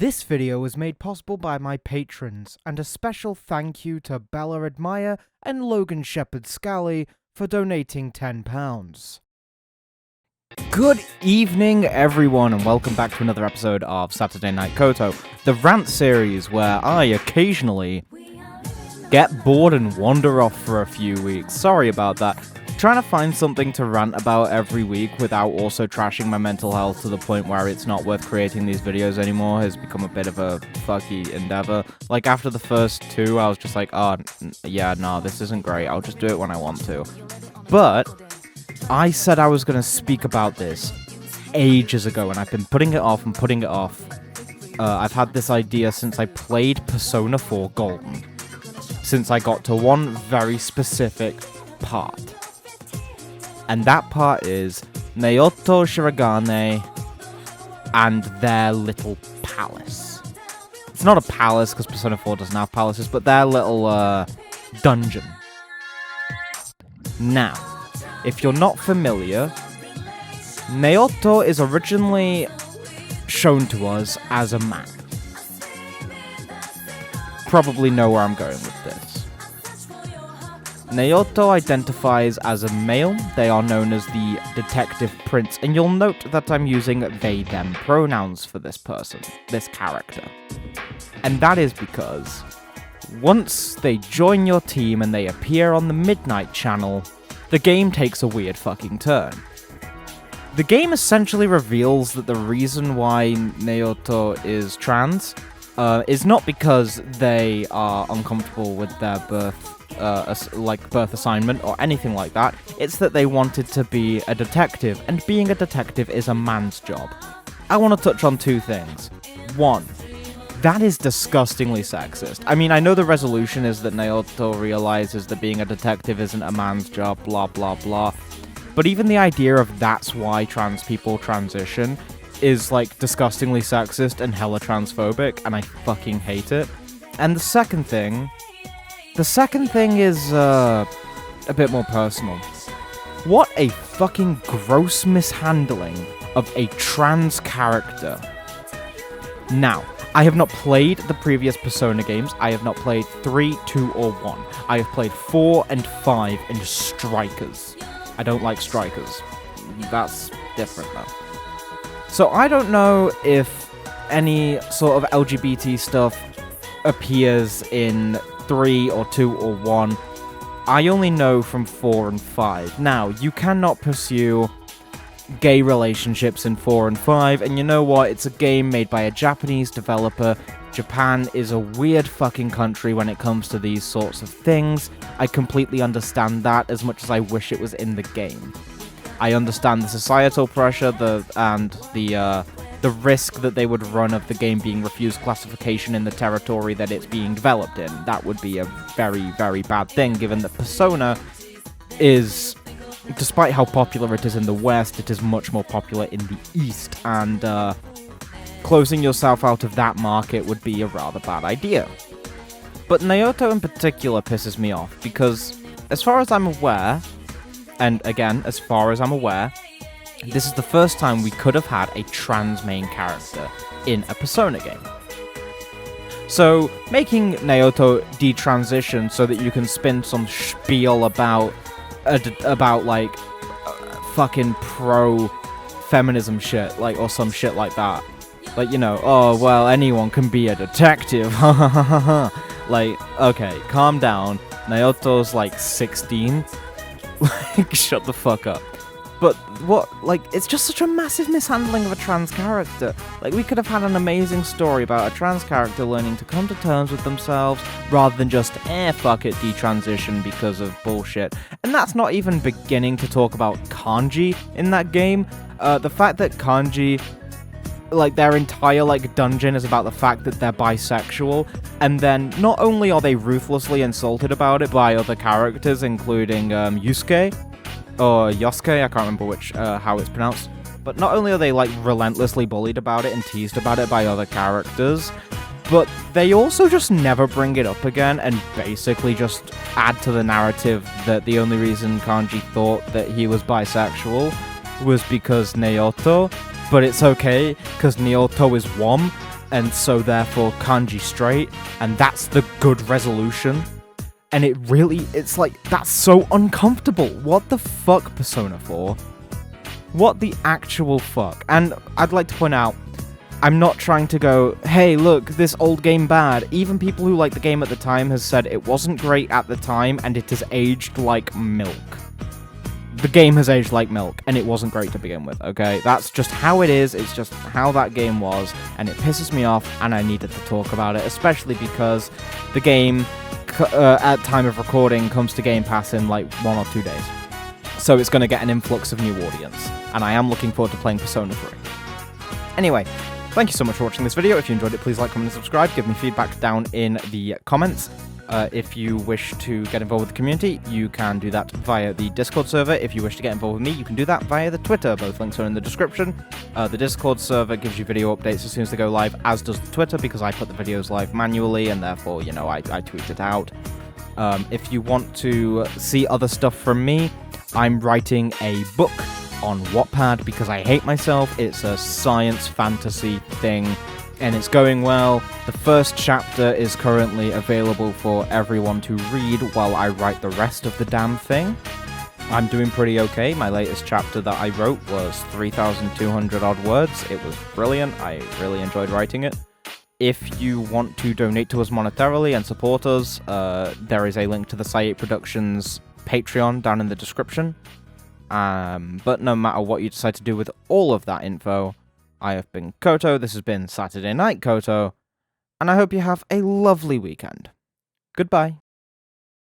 This video was made possible by my patrons, and a special thank you to Bella Admire and Logan Shepherd Scally for donating £10. Good evening, everyone, and welcome back to another episode of Saturday Night Koto, the rant series where I occasionally get bored and wander off for a few weeks. Sorry about that. Trying to find something to rant about every week without also trashing my mental health to the point where it's not worth creating these videos anymore has become a bit of a fucky endeavor. Like, after the first two, I was just like, this isn't great, I'll just do it when I want to. But I said I was going to speak about this ages ago, and I've been putting it off and putting it off. I've had this idea since I played Persona 4 Golden. Since I got to one very specific part. And that part is Naoto Shirogane and their little palace. It's not a palace, because Persona 4 doesn't have palaces, but their little dungeon. Now, if you're not familiar, Naoto is originally shown to us as a man. Probably know where I'm going with this. Naoto identifies as a male. They are known as the Detective Prince, and you'll note that I'm using they/them pronouns for this person, this character. And that is because once they join your team and they appear on the Midnight Channel, the game takes a weird fucking turn. The game essentially reveals that the reason why Naoto is trans is not because they are uncomfortable with their birth assignment or anything like that. It's that they wanted to be a detective, and being a detective is a man's job. I want to touch on two things. One, that is disgustingly sexist. I mean, I know the resolution is that Naoto realizes that being a detective isn't a man's job, blah blah blah. But even the idea of that's why trans people transition is, like, disgustingly sexist and hella transphobic, and I fucking hate it. And the second thing is, a bit more personal. What a fucking gross mishandling of a trans character. Now, I have not played the previous Persona games. I have not played 3, 2, or 1. I have played 4 and 5 and Strikers. I don't like Strikers. That's different, though. So I don't know if any sort of LGBT stuff appears in 3 or 2 or 1. I only know from 4 and 5. Now, you cannot pursue gay relationships in 4 and 5, and you know what? It's a game made by a Japanese developer. Japan is a weird fucking country when it comes to these sorts of things. I completely understand that, as much as I wish it was in the game. I understand the societal pressure, the risk that they would run of the game being refused classification in the territory that it's being developed in. That would be a very, very bad thing, given that Persona is, despite how popular it is in the West, it is much more popular in the East, and closing yourself out of that market would be a rather bad idea. But Naoto in particular pisses me off, because as far as I'm aware, and again, as far as I'm aware, this is the first time we could have had a trans main character in a Persona game. So, making Naoto detransition so that you can spin some spiel about fucking pro-feminism shit, like, or some shit like that. Like, you know, oh, well, anyone can be a detective, ha ha ha ha ha. Like, okay, calm down. Naoto's, like, 16. Like, shut the fuck up. But what, like, it's just such a massive mishandling of a trans character. Like, we could have had an amazing story about a trans character learning to come to terms with themselves, rather than just, fuck it, detransition because of bullshit. And that's not even beginning to talk about kanji in that game. The fact that kanji, like, their entire, like, dungeon is about the fact that they're bisexual, and then not only are they ruthlessly insulted about it by other characters, including Yusuke, or Yosuke, I can't remember how it's pronounced, but not only are they, like, relentlessly bullied about it and teased about it by other characters, but they also just never bring it up again and basically just add to the narrative that the only reason Kanji thought that he was bisexual was because Naoto, but it's okay, because Naoto is WOM, and so therefore kanji straight, and that's the good resolution. And it's like, that's so uncomfortable. What the fuck, Persona 4? What the actual fuck? And I'd like to point out, I'm not trying to go, hey, look, this old game bad. Even people who liked the game at the time has said it wasn't great at the time, and it has aged like milk. The game has aged like milk, and it wasn't great to begin with, okay? That's just how it is, it's just how that game was, and it pisses me off, and I needed to talk about it, especially because the game, at time of recording, comes to Game Pass in like 1 or 2 days. So it's going to get an influx of new audience, and I am looking forward to playing Persona 3. Anyway, thank you so much for watching this video. If you enjoyed it, please like, comment, and subscribe. Give me feedback down in the comments. If you wish to get involved with the community, you can do that via the Discord server. If you wish to get involved with me, you can do that via the Twitter. Both links are in the description. The Discord server gives you video updates as soon as they go live, as does the Twitter, because I put the videos live manually, and therefore, you know, I tweet it out. If you want to see other stuff from me, I'm writing a book on Wattpad because I hate myself. It's a science fantasy thing, and it's going well. The first chapter is currently available for everyone to read while I write the rest of the damn thing. I'm doing pretty okay. My latest chapter that I wrote was 3,200 odd words. It was brilliant. I really enjoyed writing it. If you want to donate to us monetarily and support us, there is a link to the Sci8 Productions Patreon down in the description. But no matter what you decide to do with all of that info, I have been Koto, this has been Saturday Night Koto, and I hope you have a lovely weekend. Goodbye.